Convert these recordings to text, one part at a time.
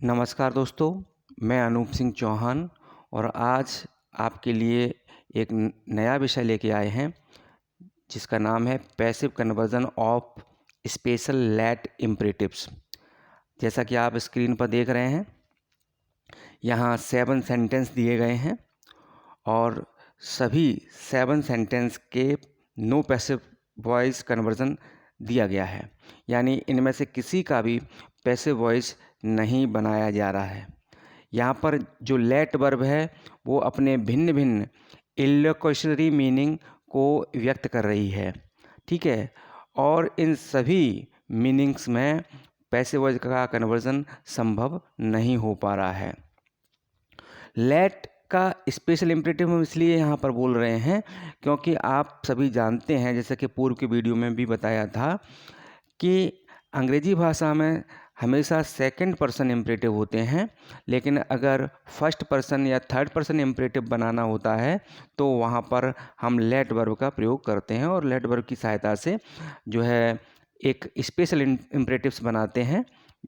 नमस्कार दोस्तों, मैं अनूप सिंह चौहान और आज आपके लिए एक नया विषय लेके आए हैं जिसका नाम है passive conversion of special let imperatives. जैसा कि आप स्क्रीन पर देख रहे हैं, यहाँ 7 सेंटेंस दिए गए हैं और सभी 7 सेंटेंस के नो पैसिव वॉइस कन्वर्जन दिया गया है, यानी इनमें से किसी का भी पैसिव वॉइस नहीं बनाया जा रहा है। यहाँ पर जो लेट वर्ब है वो अपने भिन्न भिन्न इलोक्यूशनरी मीनिंग को व्यक्त कर रही है, ठीक है। और इन सभी मीनिंग्स में पैसिव वॉइस का कन्वर्जन संभव नहीं हो पा रहा है। लेट का स्पेशल इम्परेटिव हम इसलिए यहाँ पर बोल रहे हैं क्योंकि आप सभी जानते हैं, जैसे कि पूर्व की वीडियो में भी बताया था, कि अंग्रेजी भाषा में हमेशा सेकंड पर्सन इम्परेटिव होते हैं, लेकिन अगर फर्स्ट पर्सन या थर्ड पर्सन इम्परेटिव बनाना होता है तो वहाँ पर हम लेट वर्ब का प्रयोग करते हैं और लेट वर्ब की सहायता से जो है एक स्पेशल इम्परेटिव्स बनाते हैं,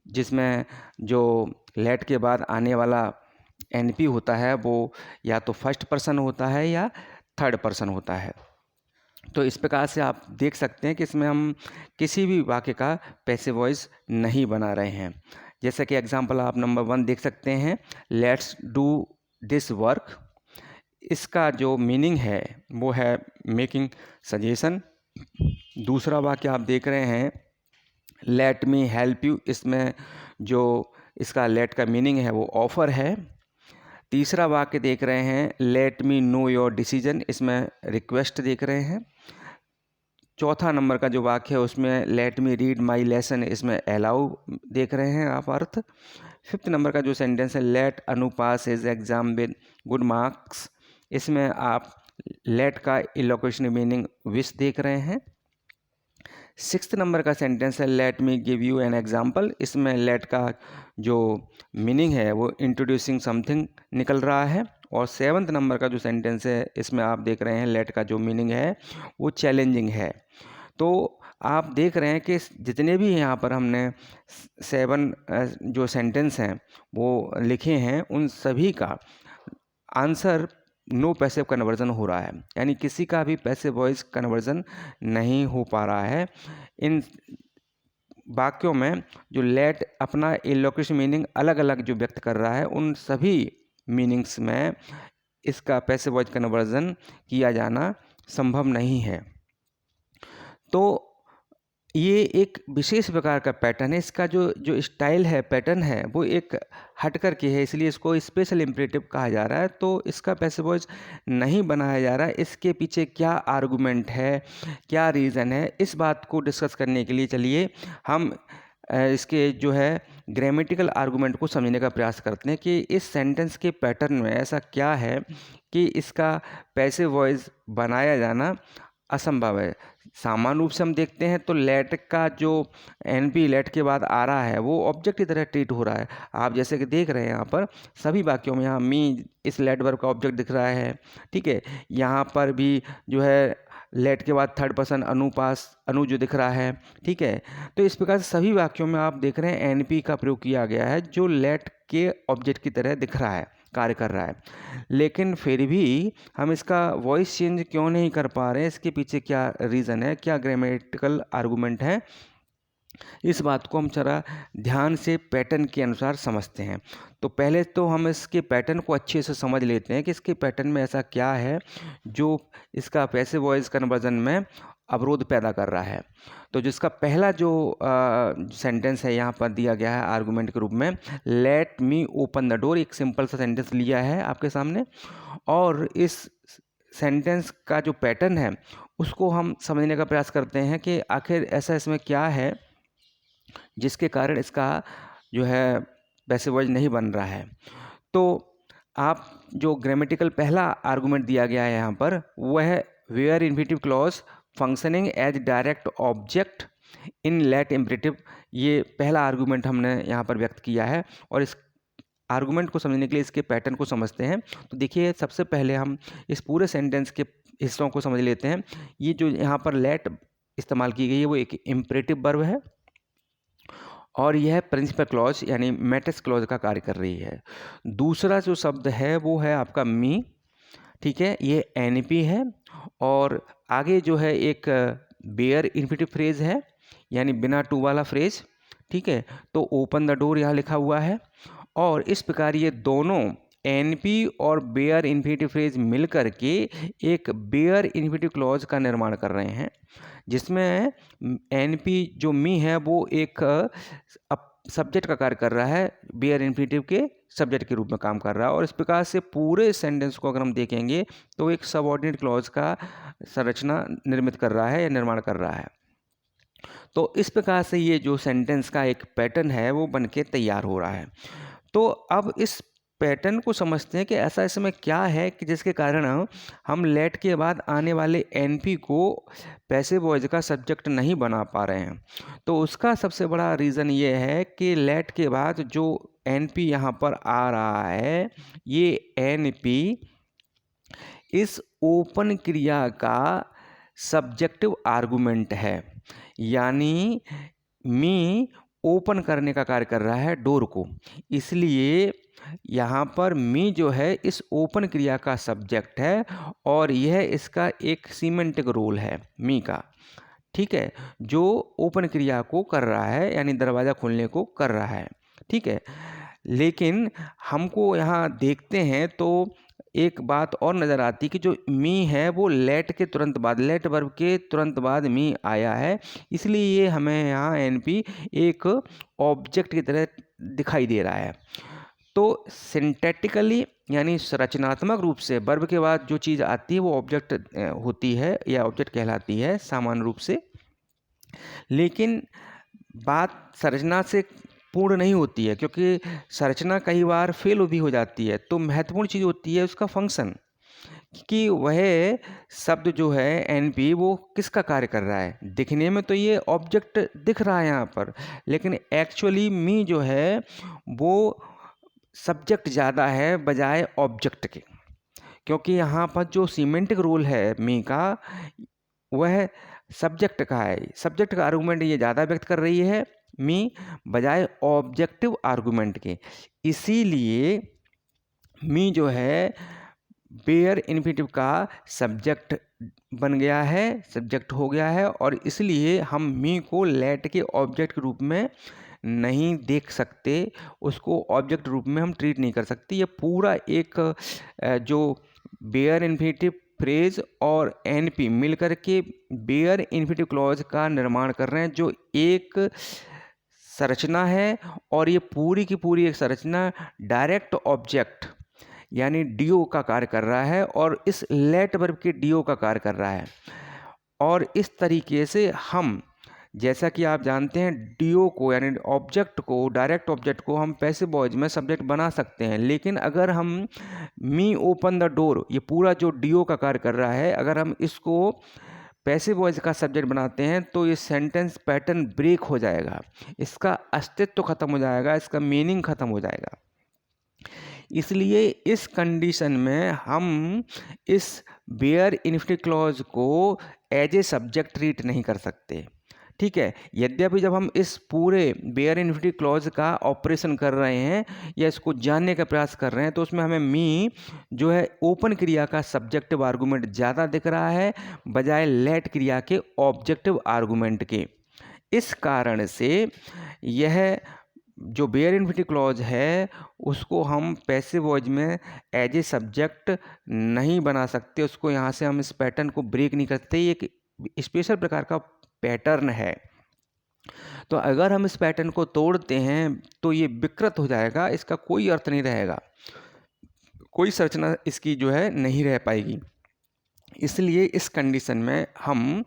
जिसमें जो लेट के बाद आने वाला एनपी होता है वो या तो फर्स्ट पर्सन होता है या थर्ड पर्सन होता है। तो इस प्रकार से आप देख सकते हैं कि इसमें हम किसी भी वाक्य का पैसिव वॉइस नहीं बना रहे हैं। जैसे कि एग्जांपल आप नंबर 1 देख सकते हैं, लेट्स डू दिस वर्क। इसका जो मीनिंग है वो है मेकिंग सजेशन। दूसरा वाक्य आप देख रहे हैं, लेट मी हेल्प यू। इसमें जो इसका लेट का मीनिंग है वो ऑफर है। तीसरा वाक्य देख रहे हैं, let me know your decision. इसमें रिक्वेस्ट देख रहे हैं। चौथा नंबर का जो वाक्य है उसमें let me read my lesson, इसमें अलाउ देख रहे हैं आप अर्थ। फिफ्थ नंबर का जो सेंटेंस है, let Anu pass his exam with good marks, इसमें आप लेट का इलोक्यूशन मीनिंग विश देख रहे हैं। सिक्स्थ नंबर का सेंटेंस है, let me give you an example. इसमें लेट का जो मीनिंग है वो इंट्रोड्यूसिंग समथिंग निकल रहा है। और सेवन्थ नंबर का जो सेंटेंस है इसमें आप देख रहे हैं लेट का जो मीनिंग है वो चैलेंजिंग है। तो आप देख रहे हैं कि जितने भी यहाँ पर हमने 7 जो सेंटेंस हैं वो लिखे हैं, उन सभी का आंसर नो पैसिव कन्वर्जन हो रहा है, यानी किसी का भी पैसिव वॉइस कन्वर्जन नहीं हो पा रहा है। इन वाक्यों में जो लेट अपना इलोक्यूशन मीनिंग अलग अलग जो व्यक्त कर रहा है, उन सभी मीनिंग्स में इसका पैसिव वॉइस कन्वर्जन किया जाना संभव नहीं है। तो ये एक विशेष प्रकार का पैटर्न है। इसका जो स्टाइल है, पैटर्न है, वो एक हट कर के है, इसलिए इसको स्पेशल इम्परेटिव कहा जा रहा है। तो इसका पैसिव वॉइस नहीं बनाया जा रहा है। इसके पीछे क्या आर्गुमेंट है, क्या रीज़न है, इस बात को डिस्कस करने के लिए चलिए हम इसके जो है ग्रामेटिकल आर्गुमेंट को समझने का प्रयास करते हैं कि इस सेंटेंस के पैटर्न में ऐसा क्या है कि इसका पैसिव वॉइस बनाया जाना असंभव है। सामान्य रूप से हम देखते हैं तो लेट का जो एनपी लेट के बाद आ रहा है वो ऑब्जेक्ट की तरह ट्रीट हो रहा है। आप जैसे कि देख रहे हैं यहाँ पर सभी वाक्यों में यहाँ मी इस लेट वर्ब का ऑब्जेक्ट दिख रहा है, ठीक है। यहाँ पर भी जो है लेट के बाद थर्ड पर्सन अनुपास अनु जो दिख रहा है, ठीक है। तो इस प्रकार से सभी वाक्यों में आप देख रहे हैं एनपी का प्रयोग किया गया है जो लेट के ऑब्जेक्ट की तरह दिख रहा है, कार्य कर रहा है। लेकिन फिर भी हम इसका वॉइस चेंज क्यों नहीं कर पा रहे हैं, इसके पीछे क्या रीज़न है, क्या ग्रामेटिकल आर्गुमेंट है, इस बात को हम जरा ध्यान से पैटर्न के अनुसार समझते हैं। तो पहले तो हम इसके पैटर्न को अच्छे से समझ लेते हैं कि इसके पैटर्न में ऐसा क्या है जो इसका पैसिव वॉइस कन्वर्जन में अवरोध पैदा कर रहा है। तो जिसका पहला जो सेंटेंस है यहाँ पर दिया गया है आर्गुमेंट के रूप में, let me open the door. एक सिंपल सा सेंटेंस लिया है आपके सामने और इस सेंटेंस का जो पैटर्न है उसको हम समझने का प्रयास करते हैं कि आखिर ऐसा इसमें क्या है जिसके कारण इसका जो है पैसिव वॉइस नहीं बन रहा है। तो आप जो ग्रामेटिकल पहला आर्गुमेंट दिया गया है यहाँ पर वह है where infinitive clause functioning as direct object in let imperative. ये पहला आर्गुमेंट हमने यहाँ पर व्यक्त किया है और इस आर्गुमेंट को समझने के लिए इसके पैटर्न को समझते हैं। तो देखिए, सबसे पहले हम इस पूरे सेंटेंस के हिस्सों को समझ लेते हैं। ये जो यहाँ पर लेट इस्तेमाल की गई है वो एक इम्परेटिव वर्ब है और यह प्रिंसिपल क्लॉज यानी मैट्रिक्स क्लॉज का कार्य कर रही है। दूसरा जो शब्द है वो है आपका मी, ठीक है, ये एनपी है। और आगे जो है एक बेयर इन्फिनिटिव फ्रेज है, यानी बिना टू वाला फ्रेज, ठीक है। तो ओपन द डोर यहाँ लिखा हुआ है। और इस प्रकार ये दोनों एनपी और बेयर इन्फिनिटिव फ्रेज मिलकर के एक बेयर इन्फिनिटिव क्लॉज का निर्माण कर रहे हैं, जिसमें एनपी जो मी है वो एक सब्जेक्ट का कार्य कर रहा है, बेयर इन्फिनिटिव के सब्जेक्ट के रूप में काम कर रहा है। और इस प्रकार से पूरे सेंटेंस को अगर हम देखेंगे तो एक सबऑर्डिनेट क्लॉज का संरचना निर्मित कर रहा है या निर्माण कर रहा है। तो इस प्रकार से ये जो सेंटेंस का एक पैटर्न है वो बन के तैयार हो रहा है। तो अब इस पैटर्न को समझते हैं कि ऐसा इसमें क्या है कि जिसके कारण हम लेट के बाद आने वाले एनपी को पैसिव वॉइस का सब्जेक्ट नहीं बना पा रहे हैं। तो उसका सबसे बड़ा रीज़न ये है कि लेट के बाद जो एनपी यहाँ पर आ रहा है, ये एनपी इस ओपन क्रिया का सब्जेक्टिव आर्गुमेंट है, यानी मी ओपन करने का कार्य कर रहा है डोर को। इसलिए यहाँ पर मी जो है इस ओपन क्रिया का सब्जेक्ट है और यह इसका एक सीमेंटिक रोल है मी का, ठीक है, जो ओपन क्रिया को कर रहा है, यानी दरवाज़ा खोलने को कर रहा है, ठीक है। लेकिन हमको यहाँ देखते हैं तो एक बात और नज़र आती कि जो मी है वो लेट के तुरंत बाद, लेट वर्ब के तुरंत बाद मी आया है, इसलिए ये हमें यहाँ एनपी एक ऑब्जेक्ट की तरह दिखाई दे रहा है। तो सिंटैटिकली यानी रचनात्मक रूप से वर्ब के बाद जो चीज़ आती है वो ऑब्जेक्ट होती है या ऑब्जेक्ट कहलाती है सामान्य रूप से। लेकिन बात संरचना से पूर्ण नहीं होती है, क्योंकि संरचना कई बार फेल भी हो जाती है। तो महत्वपूर्ण चीज़ होती है उसका फंक्शन, कि वह शब्द जो है एनपी वो किसका कार्य कर रहा है। दिखने में तो ये ऑब्जेक्ट दिख रहा है यहाँ पर, लेकिन एक्चुअली मी जो है वो सब्जेक्ट ज़्यादा है बजाय ऑब्जेक्ट के, क्योंकि यहाँ पर जो सीमेंटिक रोल है मी का वह सब्जेक्ट का है। सब्जेक्ट का आर्गूमेंट ये ज़्यादा व्यक्त कर रही है मी बजाय ऑब्जेक्टिव आर्गूमेंट के। इसीलिए मी जो है बेयर इन्फिनिटिव का सब्जेक्ट बन गया है, सब्जेक्ट हो गया है, और इसलिए हम मी को लेट के ऑब्जेक्ट के रूप में नहीं देख सकते, उसको ऑब्जेक्ट रूप में हम ट्रीट नहीं कर सकते। ये पूरा एक जो बेयर इन्फिनिटिव फ्रेज और एनपी मिलकर के बेयर इन्फिनिटिव क्लॉज का निर्माण कर रहे हैं, जो एक संरचना है। और ये पूरी की पूरी एक संरचना डायरेक्ट ऑब्जेक्ट यानी डीओ का कार्य कर रहा है और इस लेट वर्ब के डीओ का कार्य कर रहा है। और इस तरीके से हम, जैसा कि आप जानते हैं, डीओ को यानी ऑब्जेक्ट को, डायरेक्ट ऑब्जेक्ट को हम पैसिव वॉइस में सब्जेक्ट बना सकते हैं। लेकिन अगर हम मी ओपन द डोर, ये पूरा जो डीओ का कार्य कर रहा है, अगर हम इसको पैसिव वॉइस का सब्जेक्ट बनाते हैं तो ये सेंटेंस पैटर्न ब्रेक हो जाएगा, इसका अस्तित्व खत्म हो जाएगा, इसका मीनिंग खत्म हो जाएगा। इसलिए इस कंडीशन में हम इस बेयर इन्फिनिटिव क्लॉज को एज ए सब्जेक्ट ट्रीट नहीं कर सकते, ठीक है। यद्यपि जब हम इस पूरे बेयर इन्फिनिटिव क्लॉज का ऑपरेशन कर रहे हैं या इसको जानने का प्रयास कर रहे हैं तो उसमें हमें मी जो है ओपन क्रिया का सब्जेक्टिव आर्गूमेंट ज़्यादा दिख रहा है बजाय लेट क्रिया के ऑब्जेक्टिव आर्गूमेंट के। इस कारण से यह जो बेयर इन्फिनिटिव क्लॉज है उसको हम पैसिव वॉइस में एज ए सब्जेक्ट नहीं बना सकते, उसको यहाँ से हम इस पैटर्न को ब्रेक नहीं करते। ये एक स्पेशल प्रकार का पैटर्न है। तो अगर हम इस पैटर्न को तोड़ते हैं तो ये विकृत हो जाएगा, इसका कोई अर्थ नहीं रहेगा, कोई संरचना इसकी जो है नहीं रह पाएगी। इसलिए इस कंडीशन में हम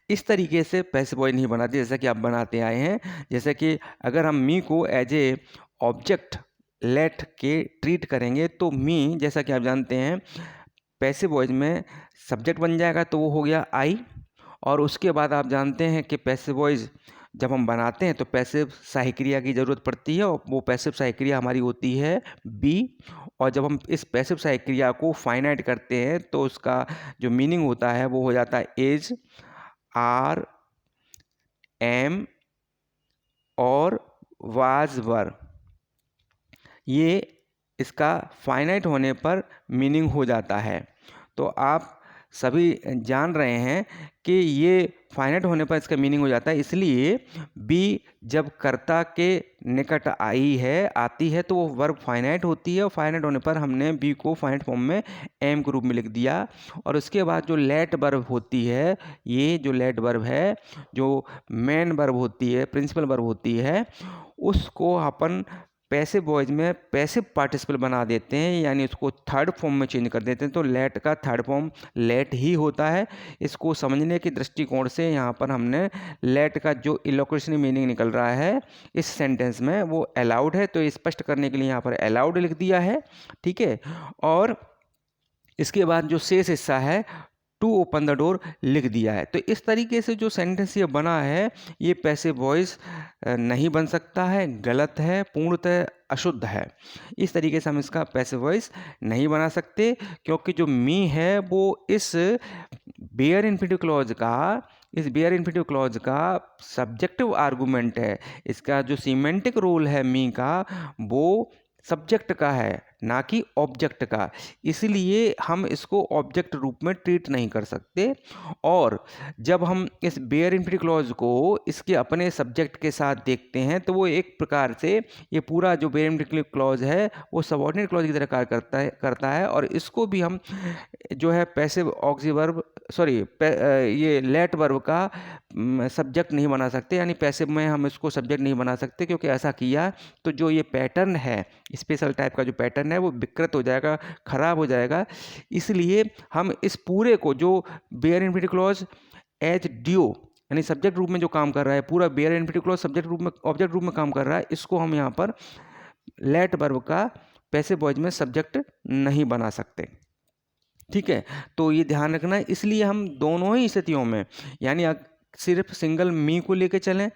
इस तरीके से पैसिव वॉइस नहीं बनाते जैसा कि आप बनाते आए हैं। जैसे कि अगर हम मी को एज ए ऑब्जेक्ट लेट के ट्रीट करेंगे तो मी, जैसा कि आप जानते हैं, पैसिव वॉइस में सब्जेक्ट बन जाएगा, तो वो हो गया आई। और उसके बाद आप जानते हैं कि पैसिव वॉइस जब हम बनाते हैं तो पैसिव सहायक क्रिया की ज़रूरत पड़ती है और वो पैसिव सहायक क्रिया हमारी होती है बी। और जब हम इस पैसिव सहायक क्रिया को फाइनाइट करते हैं तो उसका जो मीनिंग होता है वो हो जाता है इज, आर, एम और वाज वर, ये इसका फाइनाइट होने पर मीनिंग हो जाता है। तो आप सभी जान रहे हैं कि ये फाइनाइट होने पर इसका मीनिंग हो जाता है, इसलिए बी जब कर्ता के निकट आती है तो वो वर्ब फाइनाइट होती है, और फाइनाइट होने पर हमने बी को फाइनाइट फॉर्म में एम के रूप में लिख दिया। और उसके बाद जो लेट वर्ब होती है, ये जो लेट वर्ब है, जो मेन वर्ब होती है, प्रिंसिपल वर्ब होती है, उसको अपन पैसिव वॉइस में पैसिव पार्टिसिपल बना देते हैं, यानी उसको थर्ड फॉर्म में चेंज कर देते हैं। तो लेट का थर्ड फॉर्म लेट ही होता है। इसको समझने के दृष्टिकोण से यहाँ पर हमने लेट का जो इलोक्यूशनरी मीनिंग निकल रहा है इस सेंटेंस में, वो अलाउड है, तो स्पष्ट करने के लिए यहाँ पर अलाउड लिख दिया है। ठीक है, और इसके बाद जो शेष हिस्सा है टू ओपन द डोर लिख दिया है। तो इस तरीके से जो सेंटेंस ये बना है, ये पैसिव वॉइस नहीं बन सकता है, गलत है, पूर्णतः अशुद्ध है। इस तरीके से हम इसका पैसिव वॉइस नहीं बना सकते, क्योंकि जो मी है वो इस बेयर इन्फिनिटिव क्लॉज का सब्जेक्टिव आर्गूमेंट है। इसका जो सीमेंटिक रोल है मी का, वो सब्जेक्ट का है, ना कि ऑब्जेक्ट का। इसलिए हम इसको ऑब्जेक्ट रूप में ट्रीट नहीं कर सकते। और जब हम इस बेयर इन्फिनिटिव क्लॉज को इसके अपने सब्जेक्ट के साथ देखते हैं, तो वो एक प्रकार से ये पूरा जो बेयर इन्फिनिटिव क्लॉज है वो सबऑर्डिनेट क्लॉज की तरह कार्य करता है। और इसको भी हम जो है पैसिव ऑक्सी वर्ब ये लेट वर्ब का सब्जेक्ट नहीं बना सकते, यानी पैसिव में हम इसको सब्जेक्ट नहीं बना सकते, क्योंकि ऐसा किया तो जो ये पैटर्न है, स्पेशल टाइप का जो पैटर्न है, वो विकृत हो जाएगा, खराब हो जाएगा। इसलिए हम इस पूरे को, जो बेयर इन्फिनिटिव क्लॉज एज ड्यू यानी सब्जेक्ट रूप में जो काम कर रहा है, पूरा बेयर इन्फिनिटिव क्लॉज सब्जेक्ट रूप में ऑब्जेक्ट रूप में काम कर रहा है, इसको हम यहाँ पर लेट वर्ब का पैसिव वॉइस में सब्जेक्ट नहीं बना सकते। ठीक है, तो ये ध्यान रखना है। इसलिए हम दोनों ही स्थितियों में, यानी सिर्फ सिंगल मी को लेके चलें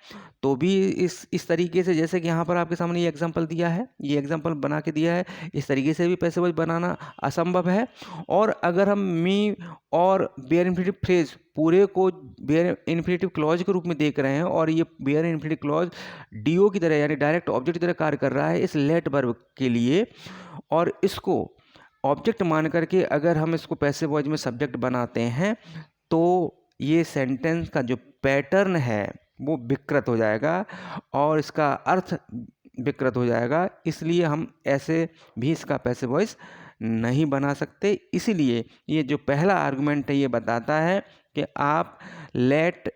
तो भी इस तरीके से, जैसे कि यहाँ पर आपके सामने ये एग्जांपल दिया है, ये एग्जांपल बना के दिया है, इस तरीके से भी पैसिव वॉइस बनाना असंभव है। और अगर हम मी और बेयर इन्फिनिटिव फ्रेज पूरे को बेयर इन्फिनिटिव क्लॉज के रूप में देख रहे हैं, और ये बेयर इन्फिनिटिव क्लॉज डीओ की तरह यानी डायरेक्ट ऑब्जेक्ट की तरह कार्य कर रहा है इस लेट वर्ब के लिए, और इसको ऑब्जेक्ट मान करके अगर हम इसको पैसिव वॉइस में सब्जेक्ट बनाते हैं, तो ये सेंटेंस का जो पैटर्न है वो विकृत हो जाएगा और इसका अर्थ विकृत हो जाएगा। इसलिए हम ऐसे भी इसका पैसिव वॉइस नहीं बना सकते। इसीलिए ये जो पहला आर्गुमेंट है ये बताता है कि आप लेट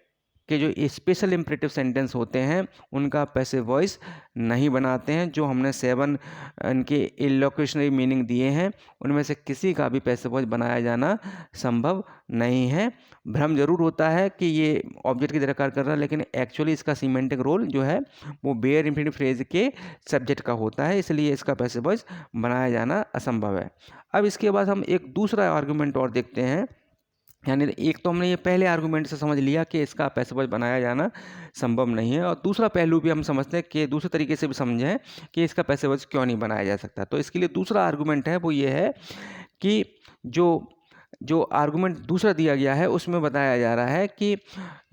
के जो स्पेशल इम्परेटिव सेंटेंस होते हैं उनका पैसिव वॉइस नहीं बनाते हैं। जो हमने 7 इनके इलोक्यूशनरी मीनिंग दिए हैं उनमें से किसी का भी पैसिव वॉइस बनाया जाना संभव नहीं है। भ्रम जरूर होता है कि ये ऑब्जेक्ट की तरह कार्य कर रहा है, लेकिन एक्चुअली इसका सीमेंटिक रोल जो है वो बेयर इन्फिनिटिव फ्रेज के सब्जेक्ट का होता है, इसलिए इसका पैसिव वॉइस बनाया जाना असंभव है। अब इसके बाद हम एक दूसरा आर्गूमेंट और देखते हैं। यानी एक तो हमने ये पहले आर्गूमेंट से समझ लिया कि इसका पैसिव वॉइस बनाया जाना संभव नहीं है, और दूसरा पहलू भी हम समझते हैं कि दूसरे तरीके से भी समझें कि इसका पैसिव वॉइस क्यों नहीं बनाया जा सकता। तो इसके लिए दूसरा आर्गूमेंट है वो ये है कि जो आर्गूमेंट दूसरा दिया गया है उसमें बताया जा रहा है कि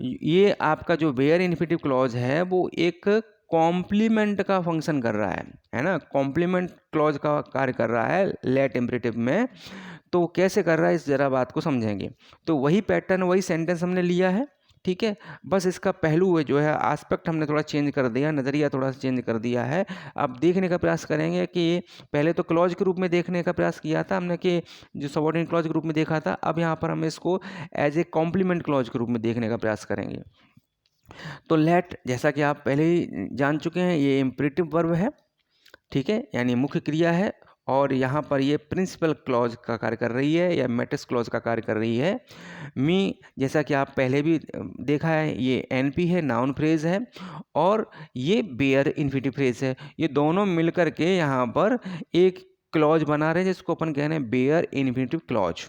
ये आपका जो बेयर इन्फिनिटिव क्लॉज है वो एक कॉम्प्लीमेंट का फंक्शन कर रहा है ना, कॉम्प्लीमेंट क्लॉज का कार्य कर रहा है लेट इम्परेटिव में। तो कैसे कर रहा है इस जरा बात को समझेंगे। तो वही पैटर्न, वही सेंटेंस हमने लिया है, ठीक है, बस इसका पहलू जो है एस्पेक्ट हमने थोड़ा चेंज कर दिया, नज़रिया थोड़ा सा चेंज कर दिया है। अब देखने का प्रयास करेंगे कि पहले तो क्लॉज के रूप में देखने का प्रयास किया था हमने कि जो सबऑर्डिनेट क्लॉज के रूप में देखा था, अब यहाँ पर हम इसको एज ए कॉम्प्लीमेंट क्लॉज के रूप में देखने का प्रयास करेंगे। तो लेट, जैसा कि आप पहले ही जान चुके हैं, ये इम्परेटिव वर्ब है, ठीक है, यानी मुख्य क्रिया है, और यहाँ पर ये प्रिंसिपल क्लॉज का कार्य कर रही है या मैट्रिक्स क्लॉज का कार्य कर रही है। मी, जैसा कि आप पहले भी देखा है, ये एनपी है, नाउन फ्रेज है, और ये बेयर इन्फिनिटिव फ्रेज है। ये दोनों मिलकर के यहाँ पर एक क्लॉज बना रहे हैं जिसको अपन कह रहे हैं बेयर इन्फिनिटिव क्लॉज,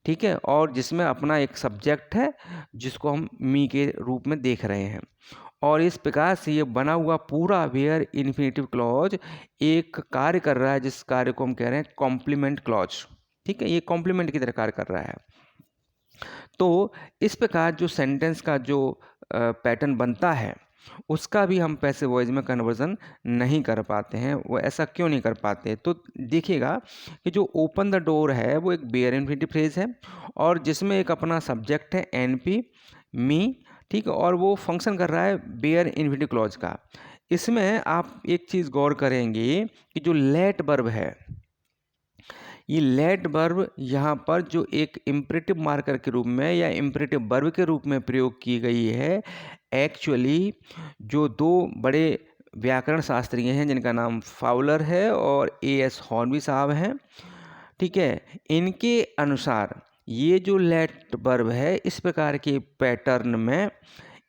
ठीक है, और जिसमें अपना एक सब्जेक्ट है जिसको हम मी के रूप में देख रहे हैं। और इस प्रकार से ये बना हुआ पूरा बेयर इन्फिनिटिव क्लॉज एक कार्य कर रहा है जिस कार्य को हम कह रहे हैं कॉम्प्लीमेंट क्लॉज, ठीक है, ये कॉम्प्लीमेंट की तरह कार्य कर रहा है। तो इस प्रकार जो सेंटेंस का जो पैटर्न बनता है उसका भी हम पैसिव वॉइस में कन्वर्जन नहीं कर पाते हैं। वो ऐसा क्यों नहीं कर पाते? तो देखिएगा कि जो ओपन द डोर है वो एक बेयर इन्फिनिटिव फ्रेज है और जिसमें एक अपना सब्जेक्ट है एनपी मी, ठीक है, और वो फंक्शन कर रहा है बेयर इन्फिनिटिव क्लॉज का। इसमें आप एक चीज़ गौर करेंगे कि जो लेट वर्ब है, ये लेट वर्ब यहाँ पर जो एक इम्परेटिव मार्कर के रूप में या इम्परेटिव वर्ब के रूप में प्रयोग की गई है, एक्चुअली जो दो बड़े व्याकरण शास्त्री हैं जिनका नाम फाउलर है और एएस हॉर्नबी साहब हैं, ठीक है, इनके अनुसार ये जो लेट वर्ब है इस प्रकार के पैटर्न में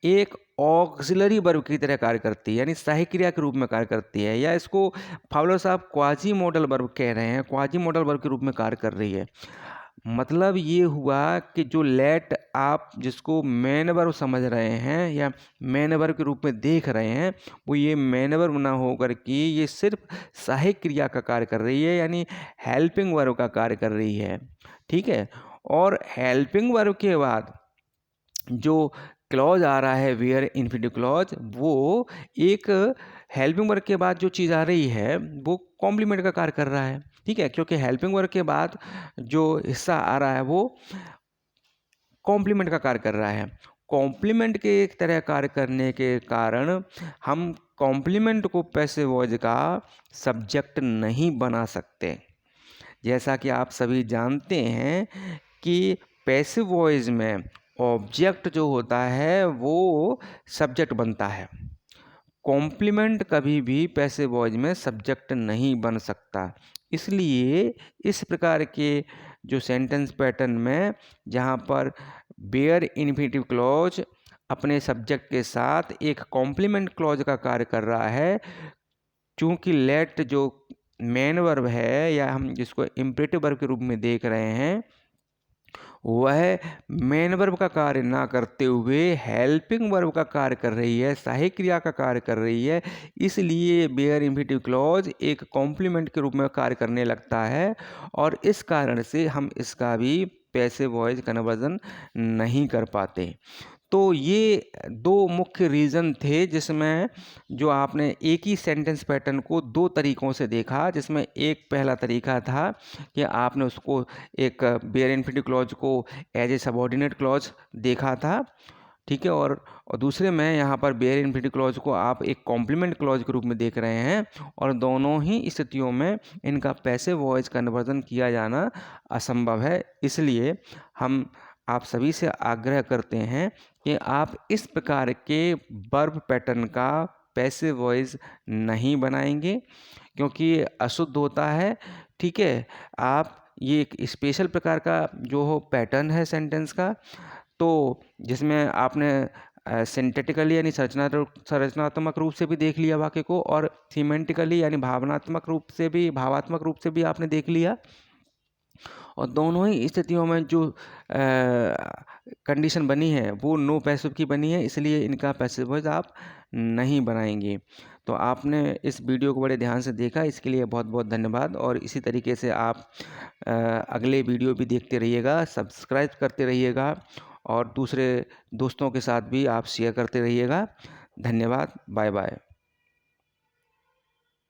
एक ऑक्सिलरी वर्ब की तरह कार्य करती है, यानी सहायक क्रिया के रूप में कार्य करती है, या इसको फाउलर साहब क्वाजी मॉडल वर्ब कह रहे हैं, क्वाजी मॉडल वर्ब के रूप में कार्य कर रही है। मतलब ये हुआ कि जो लेट आप जिसको मेन वर्ब समझ रहे हैं या मेन वर्ब के रूप में देख रहे हैं, वो ये मेन वर्ब ना होकर के ये सिर्फ सहायक क्रिया का कार्य कर रही है, यानी हेल्पिंग वर्ब का कार्य कर रही है, ठीक है। और हेल्पिंग वर्ब के बाद जो क्लॉज आ रहा है वेयर इन्फिनिटिव क्लॉज, वो एक हेल्पिंग वर्ब के बाद जो चीज़ आ रही है वो कॉम्प्लीमेंट का कार्य कर रहा है, ठीक है, क्योंकि हेल्पिंग वर्ब के बाद जो हिस्सा आ रहा है वो कॉम्प्लीमेंट का कार्य कर रहा है। कॉम्प्लीमेंट के एक तरह कार्य करने के कारण हम कॉम्प्लीमेंट को पैसिव वॉइस का सब्जेक्ट नहीं बना सकते। जैसा कि आप सभी जानते हैं कि पैसिव वॉइस में ऑब्जेक्ट जो होता है वो सब्जेक्ट बनता है। कॉम्प्लीमेंट कभी भी पैसिव वॉइस में सब्जेक्ट नहीं बन सकता। इसलिए इस प्रकार के जो सेंटेंस पैटर्न में जहाँ पर बेयर इन्फिनिटिव क्लॉज अपने सब्जेक्ट के साथ एक कॉम्प्लीमेंट क्लॉज का कार्य कर रहा है, चूँकि लेट जो मेन वर्ब है या हम जिसको इम्परेटिव वर्ब के रूप में देख रहे हैं, वह मेन वर्ब का कार्य ना करते हुए हेल्पिंग वर्ब का कार्य कर रही है, सहायक क्रिया का कार्य कर रही है, इसलिए बेयर इन्फिनिटिव क्लॉज एक कॉम्प्लीमेंट के रूप में कार्य करने लगता है और इस कारण से हम इसका भी पैसिव वॉइस कन्वर्जन नहीं कर पाते। तो ये दो मुख्य रीज़न थे जिसमें जो आपने एक ही सेंटेंस पैटर्न को दो तरीक़ों से देखा, जिसमें एक पहला तरीका था कि आपने उसको एक बेयर इन्फिनिटिव क्लॉज को एज ए सबऑर्डिनेट क्लॉज देखा था, ठीक है, और दूसरे में यहाँ पर बेयर इन्फिनिटिव क्लॉज को आप एक कॉम्प्लीमेंट क्लॉज के रूप में देख रहे हैं और दोनों ही स्थितियों में इनका पैसिव वॉइस कन्वर्जन किया जाना असंभव है। इसलिए हम आप सभी से आग्रह करते हैं कि आप इस प्रकार के वर्ब पैटर्न का पैसिव वॉइस नहीं बनाएंगे क्योंकि ये अशुद्ध होता है, ठीक है। आप ये एक स्पेशल प्रकार का जो हो पैटर्न है सेंटेंस का, तो जिसमें आपने सिंथेटिकली यानी संरचनात्मक रूप से भी देख लिया वाक्य को और सीमेंटिकली यानी भावात्मक रूप से भी आपने देख लिया, और दोनों ही स्थितियों में जो कंडीशन बनी है वो नो पैसिव की बनी है, इसलिए इनका पैसिव वॉइस आप नहीं बनाएंगे। तो आपने इस वीडियो को बड़े ध्यान से देखा, इसके लिए बहुत बहुत धन्यवाद। और इसी तरीके से आप अगले वीडियो भी देखते रहिएगा, सब्सक्राइब करते रहिएगा और दूसरे दोस्तों के साथ भी आप शेयर करते रहिएगा। धन्यवाद, बाय बाय।